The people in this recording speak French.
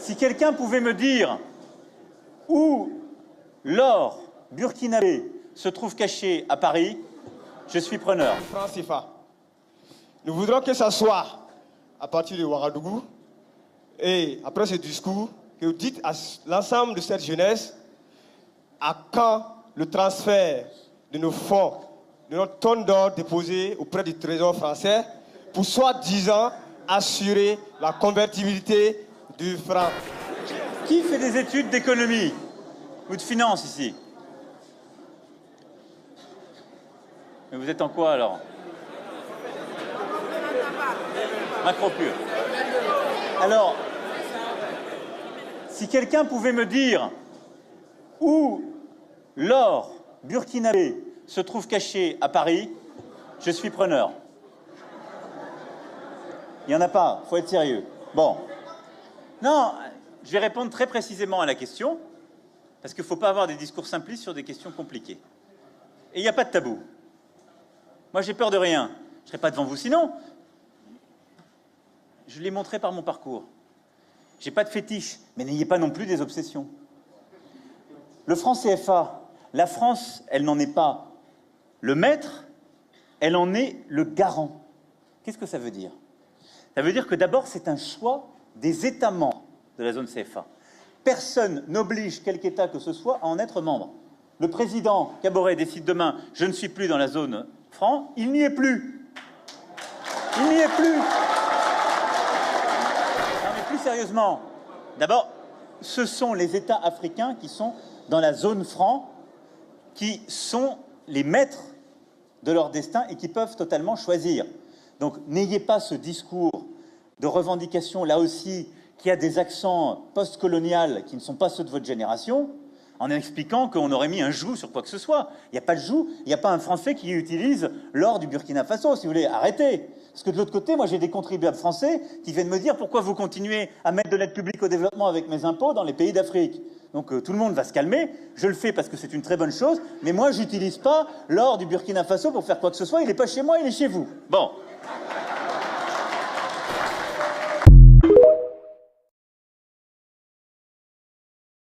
Si quelqu'un pouvait me dire où l'or burkinabé se trouve caché à Paris, je suis preneur. Franc CFA. Nous voudrons que ça soit à partir de Ouagadougou. Et après ce discours, que vous dites à l'ensemble de cette jeunesse à quand le transfert de nos fonds, de notre tonne d'or déposée auprès du Trésor français pour soi-disant assurer la convertibilité du franc. Qui fait des études d'économie ou de finance ici? Mais vous êtes en quoi alors? Macro pur. Alors, si quelqu'un pouvait me dire où l'or burkinabé se trouve caché à Paris, je suis preneur. Il n'y en a pas, il faut être sérieux. Bon. Non, je vais répondre très précisément à la question, parce qu'il ne faut pas avoir des discours simplistes sur des questions compliquées. Et il n'y a pas de tabou. Moi, j'ai peur de rien. Je ne serai pas devant vous sinon. Je l'ai montré par mon parcours. J'ai pas de fétiche, mais n'ayez pas non plus des obsessions. Le franc CFA, la France, elle n'en est pas le maître, elle en est le garant. Qu'est-ce que ça veut dire? Ça veut dire que d'abord, c'est un choix des États membres de la zone CFA. Personne n'oblige quelque État que ce soit à en être membre. Le président Kaboré décide demain, je ne suis plus dans la zone franc, il n'y est plus. Il n'y est plus. Non mais plus sérieusement, d'abord, ce sont les États africains qui sont dans la zone franc, qui sont les maîtres de leur destin et qui peuvent totalement choisir. Donc n'ayez pas ce discours de revendication, là aussi, qui a des accents post-coloniaux qui ne sont pas ceux de votre génération, en expliquant qu'on aurait mis un joug sur quoi que ce soit. Il n'y a pas de joug, il n'y a pas un Français qui utilise l'or du Burkina Faso, si vous voulez. Arrêtez. Parce que de l'autre côté, moi j'ai des contribuables français qui viennent me dire pourquoi vous continuez à mettre de l'aide publique au développement avec mes impôts dans les pays d'Afrique. Donc tout le monde va se calmer, je le fais parce que c'est une très bonne chose, mais moi j'utilise pas l'or du Burkina Faso pour faire quoi que ce soit, il n'est pas chez moi, il est chez vous. Bon.